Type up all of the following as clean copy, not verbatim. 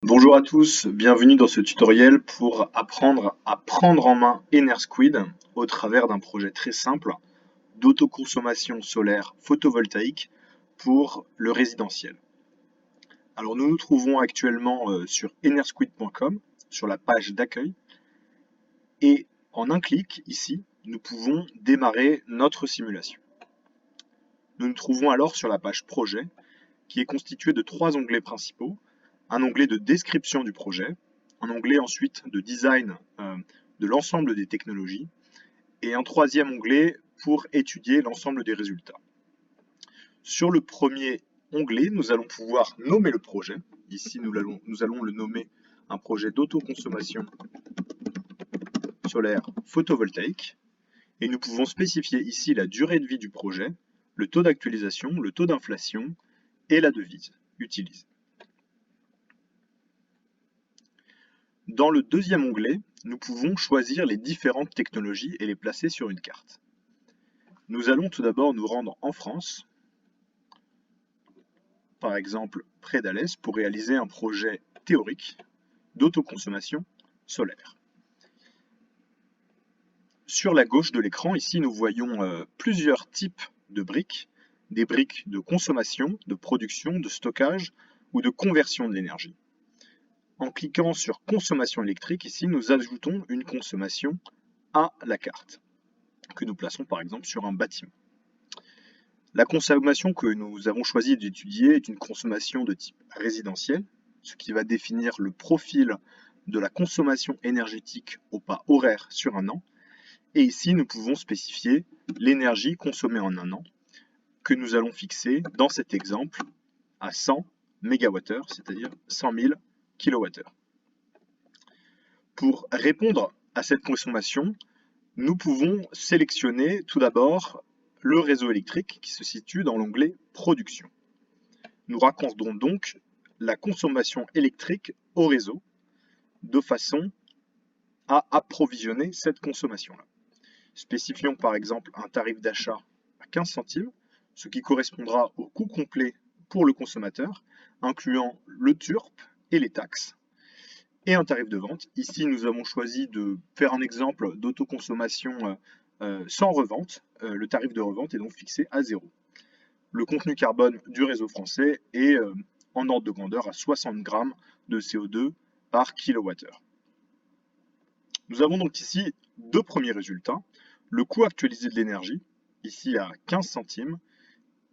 Bonjour à tous, bienvenue dans ce tutoriel pour apprendre à prendre en main EnerSquid au travers d'un projet très simple d'autoconsommation solaire photovoltaïque pour le résidentiel. Alors nous nous trouvons actuellement sur enersquid.com, sur la page d'accueil, et en un clic ici, nous pouvons démarrer notre simulation. Nous nous trouvons alors sur la page projet, qui est constituée de trois onglets principaux. Un onglet de description du projet, un onglet ensuite de design de l'ensemble des technologies, et un troisième onglet pour étudier l'ensemble des résultats. Sur le premier onglet, nous allons pouvoir nommer le projet. Ici, nous allons le nommer un projet d'autoconsommation solaire photovoltaïque. Et nous pouvons spécifier ici la durée de vie du projet, le taux d'actualisation, le taux d'inflation et la devise utilisée. Dans le deuxième onglet, nous pouvons choisir les différentes technologies et les placer sur une carte. Nous allons tout d'abord nous rendre en France, par exemple près d'Alès, pour réaliser un projet théorique d'autoconsommation solaire. Sur la gauche de l'écran, ici, nous voyons plusieurs types de briques, des briques de consommation, de production, de stockage ou de conversion de l'énergie. En cliquant sur consommation électrique, ici, nous ajoutons une consommation à la carte, que nous plaçons par exemple sur un bâtiment. La consommation que nous avons choisi d'étudier est une consommation de type résidentiel, ce qui va définir le profil de la consommation énergétique au pas horaire sur un an. Et ici, nous pouvons spécifier l'énergie consommée en un an, que nous allons fixer dans cet exemple à 100 MWh, c'est-à-dire 100 000 kWh. Pour répondre à cette consommation, nous pouvons sélectionner tout d'abord le réseau électrique qui se situe dans l'onglet Production. Nous raccordons donc la consommation électrique au réseau de façon à approvisionner cette consommation-là. Spécifions par exemple un tarif d'achat à 15 centimes, ce qui correspondra au coût complet pour le consommateur, incluant le TURP et les taxes, et un tarif de vente. Ici, nous avons choisi de faire un exemple d'autoconsommation sans revente. Le tarif de revente est donc fixé à 0. Le contenu carbone du réseau français est en ordre de grandeur à 60 grammes de CO2 par kilowattheure. Nous avons donc ici deux premiers résultats. Le coût actualisé de l'énergie, ici à 15 centimes,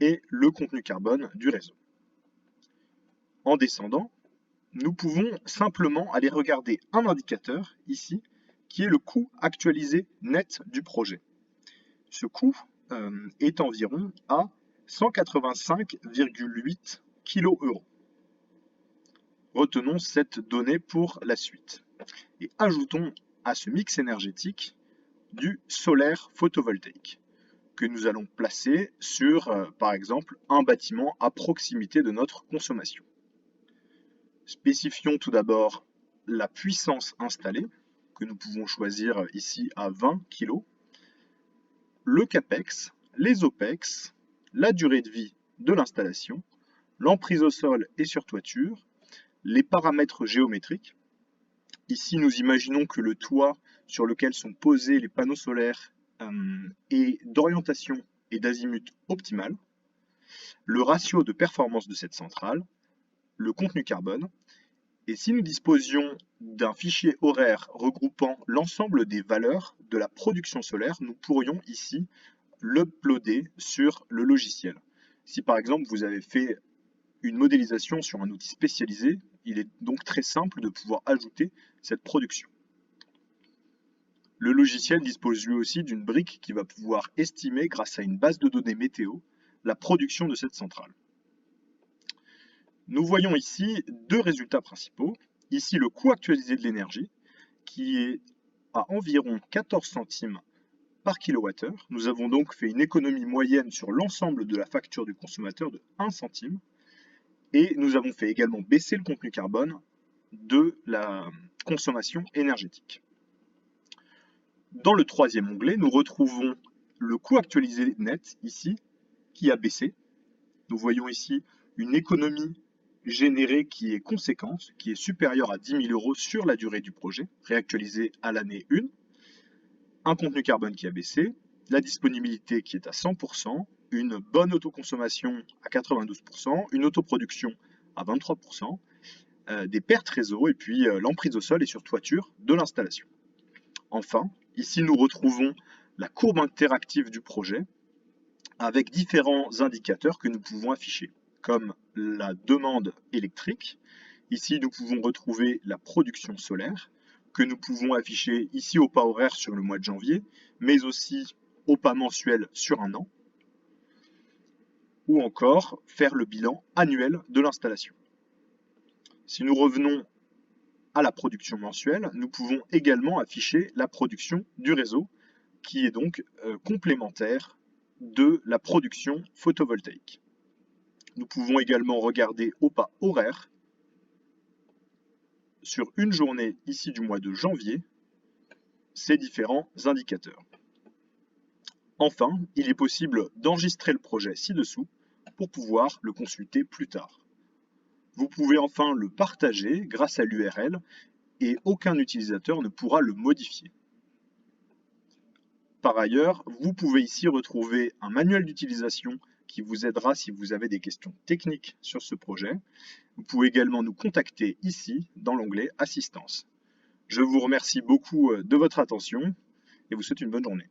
et le contenu carbone du réseau. En descendant, nous pouvons simplement aller regarder un indicateur ici, qui est le coût actualisé net du projet. Ce coût est environ à 185,8 kg. Retenons cette donnée pour la suite. Et ajoutons à ce mix énergétique du solaire photovoltaïque, que nous allons placer sur, par exemple, un bâtiment à proximité de notre consommation. Spécifions tout d'abord la puissance installée, que nous pouvons choisir ici à 20 kg, le CAPEX, les OPEX, la durée de vie de l'installation, l'emprise au sol et sur toiture, les paramètres géométriques. Ici, nous imaginons que le toit sur lequel sont posés les panneaux solaires est d'orientation et d'azimut optimal, le ratio de performance de cette centrale, le contenu carbone, et si nous disposions d'un fichier horaire regroupant l'ensemble des valeurs de la production solaire, nous pourrions ici l'uploader sur le logiciel. Si par exemple vous avez fait une modélisation sur un outil spécialisé, il est donc très simple de pouvoir ajouter cette production. Le logiciel dispose lui aussi d'une brique qui va pouvoir estimer, grâce à une base de données météo, la production de cette centrale. Nous voyons ici deux résultats principaux. Ici, le coût actualisé de l'énergie, qui est à environ 14 centimes par kilowattheure. Nous avons donc fait une économie moyenne sur l'ensemble de la facture du consommateur de 1 centime. Et nous avons fait également baisser le contenu carbone de la consommation énergétique. Dans le troisième onglet, nous retrouvons le coût actualisé net, ici, qui a baissé. Nous voyons ici une économie générée qui est conséquente, qui est supérieure à 10 000 euros sur la durée du projet, réactualisée à l'année 1, un contenu carbone qui a baissé, la disponibilité qui est à 100%, une bonne autoconsommation à 92%, une autoproduction à 23%, des pertes réseau et puis l'emprise au sol et sur toiture de l'installation. Enfin, ici nous retrouvons la courbe interactive du projet avec différents indicateurs que nous pouvons afficher, comme la demande électrique. Ici, nous pouvons retrouver la production solaire, que nous pouvons afficher ici au pas horaire sur le mois de janvier, mais aussi au pas mensuel sur un an, ou encore faire le bilan annuel de l'installation. Si nous revenons à la production mensuelle, nous pouvons également afficher la production du réseau, qui est donc complémentaire de la production photovoltaïque. Nous pouvons également regarder au pas horaire sur une journée ici du mois de janvier ces différents indicateurs. Enfin, il est possible d'enregistrer le projet ci-dessous pour pouvoir le consulter plus tard. Vous pouvez enfin le partager grâce à l'URL et aucun utilisateur ne pourra le modifier. Par ailleurs, vous pouvez ici retrouver un manuel d'utilisation qui vous aidera si vous avez des questions techniques sur ce projet. Vous pouvez également nous contacter ici dans l'onglet Assistance. Je vous remercie beaucoup de votre attention et vous souhaite une bonne journée.